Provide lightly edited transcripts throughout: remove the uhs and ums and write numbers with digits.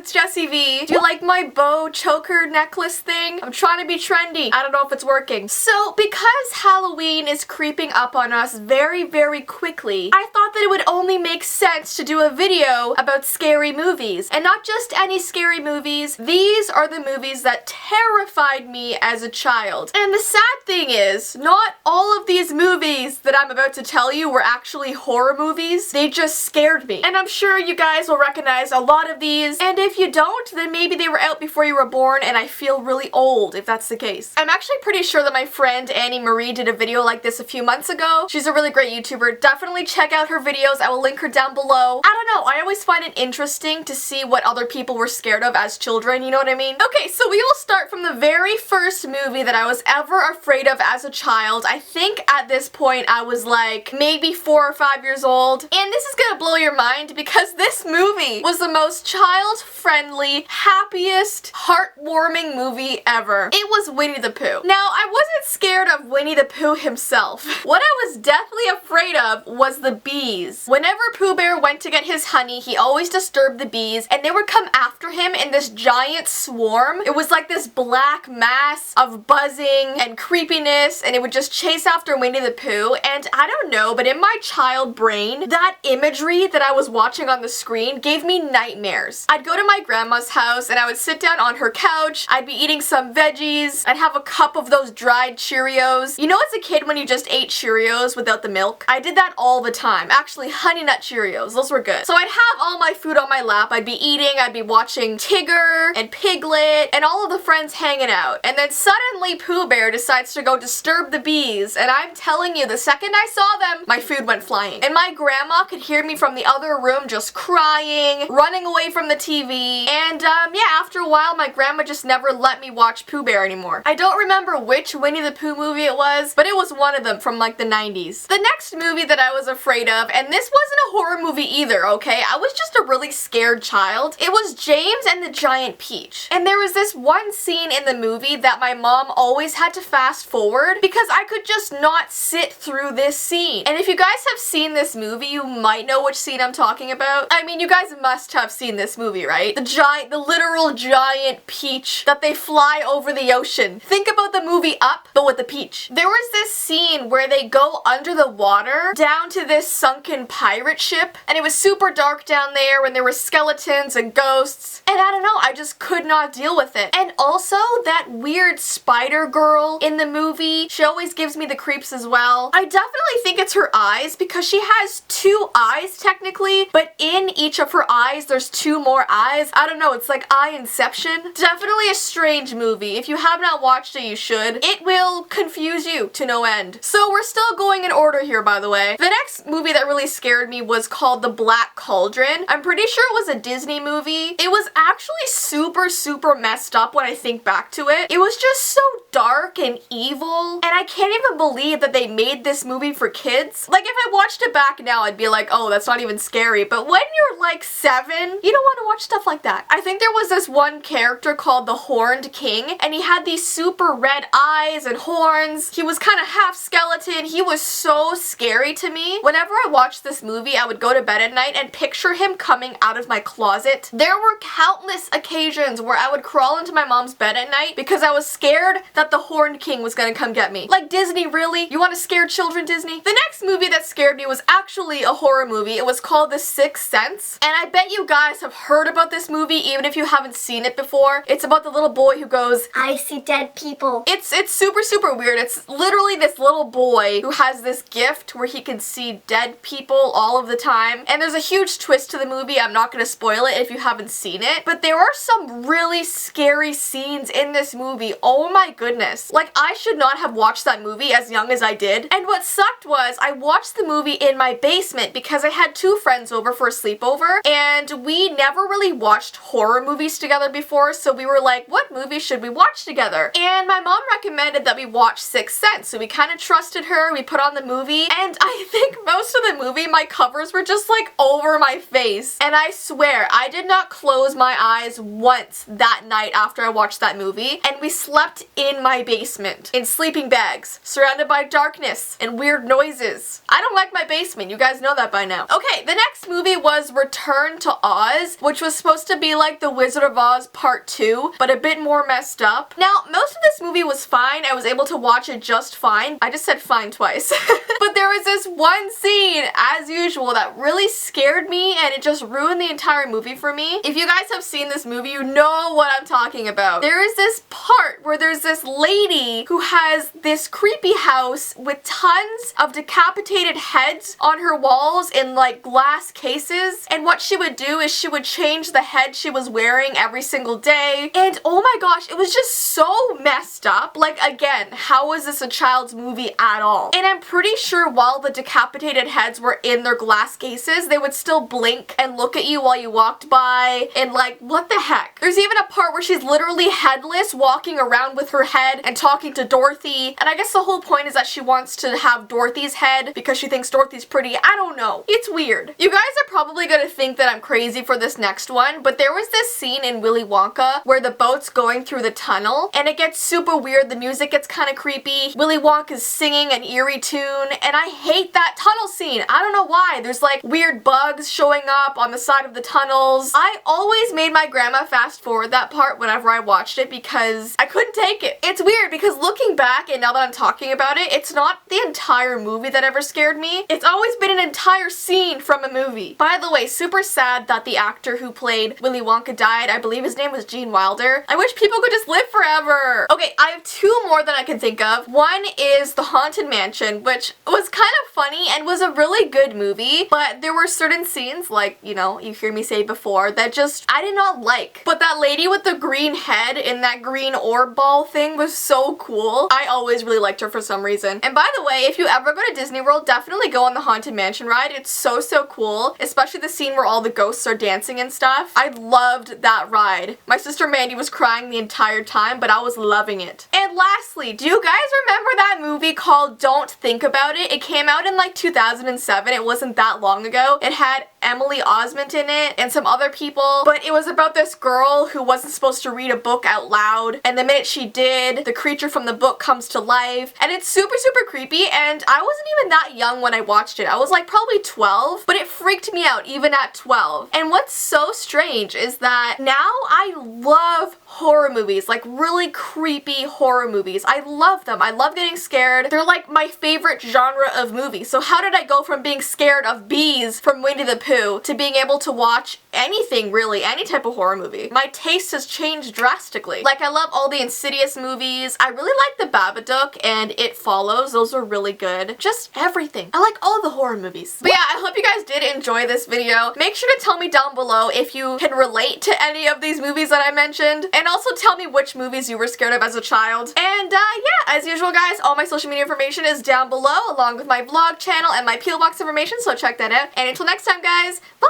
it's Jessie V. Do you like my bow choker necklace thing? I'm trying to be trendy. I don't know if it's working. So, because Halloween is creeping up on us very, very quickly, I thought that it would only make sense to do a video about scary movies. And not just any scary movies, these are the movies that terrified me as a child. And the sad thing is, not all of these movies that I'm about to tell you were actually horror movies. They just scared me. And I'm sure you guys will recognize a lot of these, and if you don't, then maybe they were out before you were born and I feel really old if that's the case. I'm actually pretty sure that my friend Annie Marie did a video like this a few months ago. She's a really great YouTuber. Definitely check out her videos. I will link her down below. I don't know, I always find it interesting to see what other people were scared of as children, you know what I mean? Okay, so we will start from the very first movie that I was ever afraid of as a child. I think at this point I was like maybe 4 or 5 years old. And this is gonna blow your mind because this movie was the most child-friendly, happiest, heartwarming movie ever. It was Winnie the Pooh. Now, I wasn't scared of Winnie the Pooh himself. What I was deathly afraid of was the bees. Whenever Pooh Bear went to get his honey, he always disturbed the bees, and they would come after him in this giant swarm. It was like this black mass of buzzing and creepiness, and it would just chase after Winnie the Pooh, and I don't know, but in my child brain, that imagery that I was watching on the screen gave me nightmares. I'd go to my grandma's house and I would sit down on her couch, I'd be eating some veggies, I'd have a cup of those dried Cheerios. You know as a kid when you just ate Cheerios without the milk? I did that all the time. Actually, Honey Nut Cheerios, those were good. So I'd have all my food on my lap, I'd be eating, I'd be watching Tigger and Piglet and all of the friends hanging out. And then suddenly Pooh Bear decides to go disturb the bees, and I'm telling you, the second I saw them, my food went flying. And my grandma could hear me from the other room just crying, running away from the TV, and yeah, after a while my grandma just never let me watch Pooh Bear anymore. I don't remember which Winnie the Pooh movie it was, but it was one of them from like the 90s. The next movie that I was afraid of, and this wasn't a horror movie either, okay? I was just a really scared child. It was James and the Giant Peach. And there was this one scene in the movie that my mom always had to fast forward because I could just not sit through this scene. And if you guys have seen this movie, you might know which scene I'm talking about. I mean, you guys must have seen this movie, right? The literal giant peach that they fly over the ocean. Think about the movie Up, but with the peach. There was this scene where they go under the water down to this sunken pirate ship, and it was super dark down there when there were skeletons and ghosts, and I don't know, I just could not deal with it. And also, that weird spider girl in the movie, she always gives me the creeps as well. I definitely think it's her eyes because she has 2 eyes technically, but in each of her eyes there's 2 more eyes. I don't know, it's like eye inception. Definitely a strange movie. If you have not watched it, you should. It will confuse you to no end. So we're still going in order here, by the way. The next movie that really scared me was called The Black Cauldron. I'm pretty sure it was a Disney movie. It was actually super, super messed up when I think back to it. It was just so dark and evil, and I can't even believe that they made this movie for kids. Like, if I watched it back now, I'd be like, oh, that's not even scary. But when you're like 7, you don't want to watch stuff like that. I think there was this one character called the Horned King, and he had these super red eyes and horns. He was kind of half skeleton. He was so scary to me. Whenever I watched this movie, I would go to bed at night and picture him coming out of my closet. There were countless occasions where I would crawl into my mom's bed at night because I was scared that the Horned King was gonna come get me. Like, Disney, really? You want to scare children, Disney? The next movie that scared me was actually a horror movie. It was called The Sixth Sense, and I bet you guys have heard about this movie even if you haven't seen it before. It's about the little boy who goes, I see dead people. It's super, super weird. It's literally this little boy who has this gift where he can see dead people all of the time, and there's a huge twist to the movie. I'm not gonna spoil it if you haven't seen it, but there are some really scary scenes in this movie. Oh my goodness. Like, I should not have watched that movie as young as I did. And what sucked was I watched the movie in my basement because I had 2 friends over for a sleepover, and we never really watched horror movies together before, so we were like, what movie should we watch together? And my mom recommended that we watch Sixth Sense, so we kind of trusted her. We put on the movie, and I think most of the movie my covers were just like over my face, and I swear I did not close my eyes once that night after I watched that movie, and we slept in my basement in sleeping bags surrounded by darkness and weird noises. I don't like my basement, you guys know that by now. Okay, the next movie was Return to Oz, which was supposed supposed to be like The Wizard of Oz Part 2, but a bit more messed up. Now, most of this movie was fine. I was able to watch it just fine. I just said fine twice. But there was this one scene, as usual, that really scared me and it just ruined the entire movie for me. If you guys have seen this movie, you know what I'm talking about. There is this part where there's this lady who has this creepy house with tons of decapitated heads on her walls in like glass cases, and what she would do is she would change the head she was wearing every single day, and oh my gosh, it was just so messed up. Like, again, how is this a child's movie at all? And I'm pretty sure while the decapitated heads were in their glass cases, they would still blink and look at you while you walked by, and like, what the heck? There's even a part where she's literally headless, walking around with her head and talking to Dorothy, and I guess the whole point is that she wants to have Dorothy's head because she thinks Dorothy's pretty. I don't know. It's weird. You guys are probably gonna think that I'm crazy for this next one, but there was this scene in Willy Wonka where the boat's going through the tunnel and it gets super weird. The music gets kind of creepy. Willy Wonka's singing an eerie tune, and I hate that tunnel scene. I don't know why. There's like weird bugs showing up on the side of the tunnels. I always made my grandma fast forward that part whenever I watched it because I couldn't take it. It's weird because looking back and now that I'm talking about it, it's not the entire movie that ever scared me. It's always been an entire scene from a movie. By the way, super sad that the actor who played Willy Wonka died. I believe his name was Gene Wilder. I wish people could just live forever. Okay, I have two more that I can think of. One is The Haunted Mansion, which was kind of funny and was a really good movie, but there were certain scenes, like, you know, you hear me say before, that just I did not like. But that lady with the green head in that green orb ball thing was so cool. I always really liked her for some reason. And by the way, if you ever go to Disney World, definitely go on the Haunted Mansion ride. It's so cool, especially the scene where all the ghosts are dancing and stuff. I loved that ride. My sister Mandy was crying the entire time, but I was loving it. And lastly, do you guys remember that movie called Don't Think About It? It came out in like 2007. It wasn't that long ago. It had Emily Osment in it and some other people, but it was about this girl who wasn't supposed to read a book out loud, and the minute she did, the creature from the book comes to life, and it's super creepy, and I wasn't even that young when I watched it. I was like probably 12, but it freaked me out even at 12. And what's so strange is that now I love horror movies, like really creepy horror movies. I love them. I love getting scared. They're like my favorite genre of movie. So how did I go from being scared of bees from Winnie the Pooh to being able to watch anything really, any type of horror movie? My taste has changed drastically. Like, I love all the Insidious movies. I really like The Babadook and It Follows. Those are really good. Just everything. I like all the horror movies. But yeah, I hope you guys did enjoy this video. Make sure to tell me down below if you can relate to any of these movies that I mentioned, and also tell me which movies you were scared of as a child. And yeah, as usual guys, all my social media information is down below, along with my vlog channel and my P.O. Box information, so check that out. And until next time guys, bye!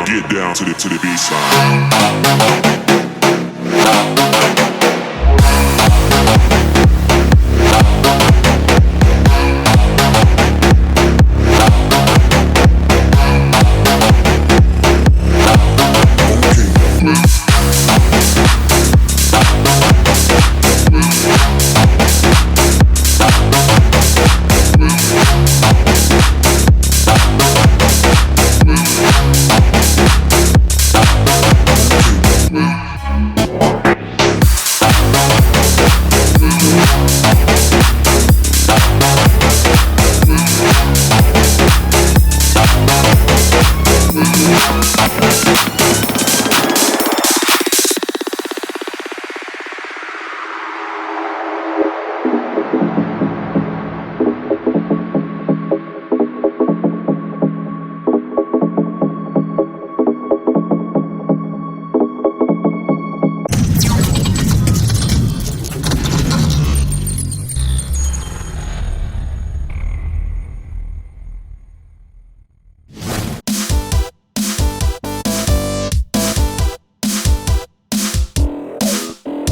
Get down to the B side.